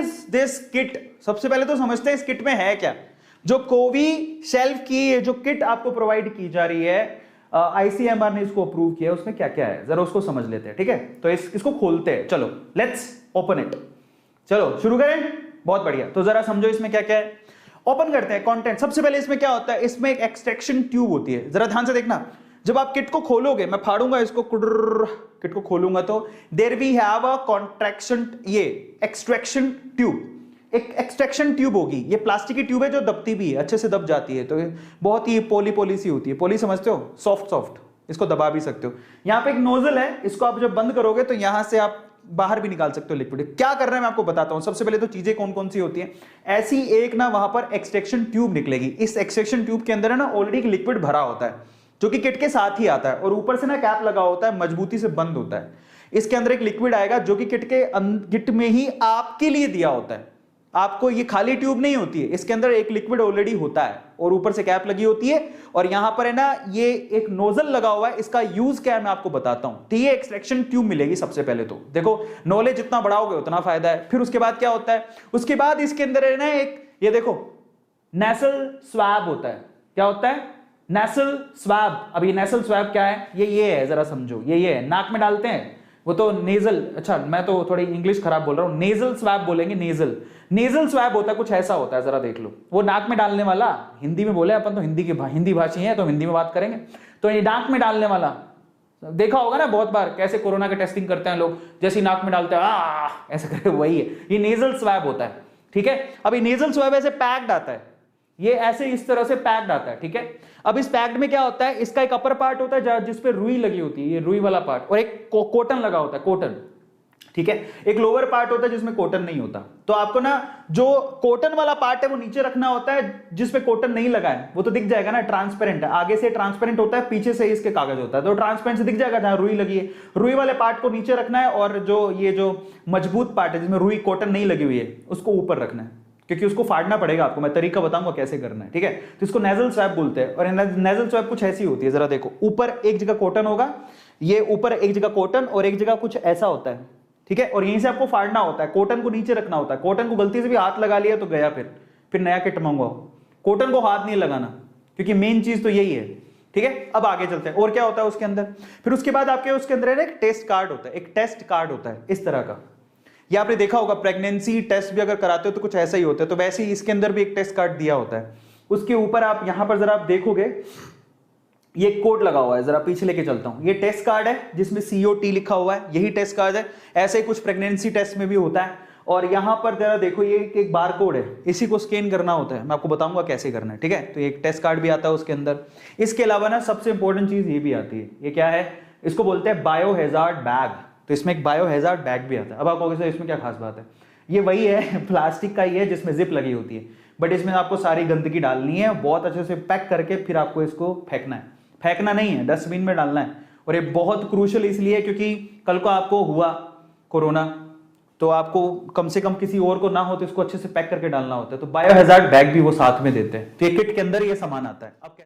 Is this kit? सबसे पहले तो समझते हैं इस किट में है क्या। जो कोविशील्ड की जो किट आपको प्रोवाइड की जा रही है, आईसीएमआर ने इसको अप्रूव किया, उसमें क्या क्या है जरा उसको समझ लेते हैं, ठीक है। तो इसको खोलते हैं, चलो लेट्स ओपन इट। चलो शुरू करें, बहुत बढ़िया। तो जरा समझो इसमें क्या क्या है, ओपन करते हैं कंटेंट। सबसे पहले इसमें क्या होता है, इसमें एक एक्सट्रैक्शन ट्यूब होती है, जरा ध्यान से देखना। जब आप किट को खोलोगे, मैं फाड़ूंगा इसको, किट को खोलूंगा तो there we have a contraction, ये एक्सट्रैक्शन ट्यूब, एक एक्सट्रैक्शन ट्यूब होगी। ये प्लास्टिक की ट्यूब है जो दबती भी है, अच्छे से दब जाती है, तो बहुत ही पोली पोली सी होती है। पोली समझते हो, सॉफ्ट सॉफ्ट, इसको दबा भी सकते हो। यहां पे एक नोजल है, इसको आप जब बंद करोगे तो यहां से आप बाहर भी निकाल सकते हो लिक्विड। क्या करना है मैं आपको बताता हूं। सबसे पहले तो चीजें कौन कौन सी होती हैं, ऐसी एक ना वहां पर एक्सट्रैक्शन ट्यूब निकलेगी। इस एक्सट्रैक्शन ट्यूब के अंदर है ना ऑलरेडी एक लिक्विड भरा होता है, जो कि किट के साथ ही आता है, और ऊपर से ना कैप लगा होता है, मजबूती से बंद होता है। इसके अंदर एक लिक्विड आएगा जो कि किट में ही आपके लिए दिया होता है। आपको ये खाली ट्यूब नहीं होती है, इसके अंदर एक लिक्विड ऑलरेडी होता है और ऊपर से कैप लगी होती है, और यहां पर है ना ये एक नोजल लगा हुआ है। इसका यूज क्या है मैं आपको बताता हूं। तो ये एक्सट्रैक्शन ट्यूब मिलेगी। सबसे पहले तो देखो, नॉलेज जितना बढ़ाओगे उतना फायदा है। फिर उसके बाद क्या होता है, उसके बाद इसके अंदर है ना एक, ये देखो नेसल स्वैब होता है। क्या होता है, नेसल स्वैब। अब ये नेसल स्वैब क्या है, ये है, जरा समझो। ये है, नाक में डालते हैं, वो तो नेजल, अच्छा मैं तो थोड़ी इंग्लिश खराब बोल रहा हूं, नेजल स्वैब बोलेंगे। नेजल स्वैब होता है, कुछ ऐसा होता है, जरा देख लो। वो नाक में डालने वाला, हिंदी में बोले अपन तो हिंदी भाषी हैं तो हिंदी में बात करेंगे। तो ये नाक में डालने वाला देखा होगा ना बहुत बार, कैसे कोरोना के टेस्टिंग करते हैं लोग, जैसे नाक में डालते हैं ऐसा करके, वही है, ये नेजल स्वैब होता है, ठीक है। अब ये नेजल स्वैब ऐसे पैक्ड आता है, ये ऐसे इस तरह से पैक्ड आता है, ठीक है। अब इस पैक्ड में क्या होता है, इसका एक अपर पार्ट होता है जिसपे रुई लगी होती है, ये रुई वाला पार्ट, और एक कॉटन लगा होता है, कॉटन, ठीक है। एक लोअर पार्ट होता है जिसमें कॉटन नहीं होता। तो आपको ना जो कॉटन वाला पार्ट है वो नीचे रखना होता है, जिसपे कॉटन नहीं लगा है वो तो दिख जाएगा ना, ट्रांसपेरेंट है, आगे से ट्रांसपेरेंट होता है, पीछे से इसके कागज होता है, तो ट्रांसपेरेंट से दिख जाएगा जहां रुई लगी है। रुई वाले पार्ट को नीचे रखना है, और जो ये जो मजबूत पार्ट है जिसमें रुई कॉटन नहीं लगी हुई है उसको ऊपर रखना है, क्योंकि उसको फाड़ना पड़ेगा आपको। मैं तरीका बताऊंगा कैसे करना है, ठीक है। तो इसको नेजल स्वैब बोलते हैं। और नेजल स्वैब कुछ ऐसी होती है, जरा देखो, ऊपर एक जगह कॉटन होगा, ये ऊपर एक जगह कॉटन और एक जगह कुछ ऐसा होता है, ठीक है। और यहीं से आपको फाड़ना होता है, कॉटन को नीचे रखना होता है। कॉटन को गलती से भी हाथ लगा लिया तो गया, फिर नया किट मंगवाओ। कॉटन को हाथ नहीं लगाना, क्योंकि मेन चीज तो यही है, ठीक है। अब आगे चलते हैं, और क्या होता है उसके अंदर। फिर उसके बाद आपके उसके अंदर एक टेस्ट कार्ड होता है, एक टेस्ट कार्ड होता है इस तरह का। ये आपने देखा होगा, प्रेगनेंसी टेस्ट भी अगर कराते हो तो कुछ ऐसा ही होता है, तो वैसे ही इसके अंदर भी एक टेस्ट कार्ड दिया होता है। उसके ऊपर आप यहां पर जरा आप देखोगे, ये कोड लगा हुआ है, जरा पीछे लेके चलता हूं। ये टेस्ट कार्ड है जिसमें COT लिखा हुआ है, यही टेस्ट कार्ड है। ऐसे ही कुछ प्रेगनेंसी टेस्ट में भी होता है। और यहां पर जरा देखो, ये एक बार कोड है, इसी को स्कैन करना होता है। मैं आपको बताऊंगा कैसे करना है, ठीक है। तो एक टेस्ट कार्ड भी आता है उसके अंदर। इसके अलावा ना सबसे इंपॉर्टेंट चीज ये भी आती है, ये क्या है, इसको बोलते हैं बायो हैजार्ड बैग। तो इसमें एक बायो हैजार्ड बैग भी आता है। अब आप कहोगे इसमें क्या खास बात है, ये वही है, प्लास्टिक का ही है जिसमें जिप लगी होती है, बट इसमें आपको सारी गंदगी डालनी है, बहुत अच्छे से पैक करके फिर आपको इसको फेंकना है। फेंकना नहीं है, डस्टबिन में डालना है। और ये बहुत क्रूशियल इसलिए क्योंकि कल को आपको हुआ कोरोना, तो आपको कम से कम किसी और को ना हो, तो इसको अच्छे से पैक करके डालना होता है। तो बायो हैजार्ड बैग भी वो साथ में देते हैं। तो ये किट के अंदर ये सामान आता है। अब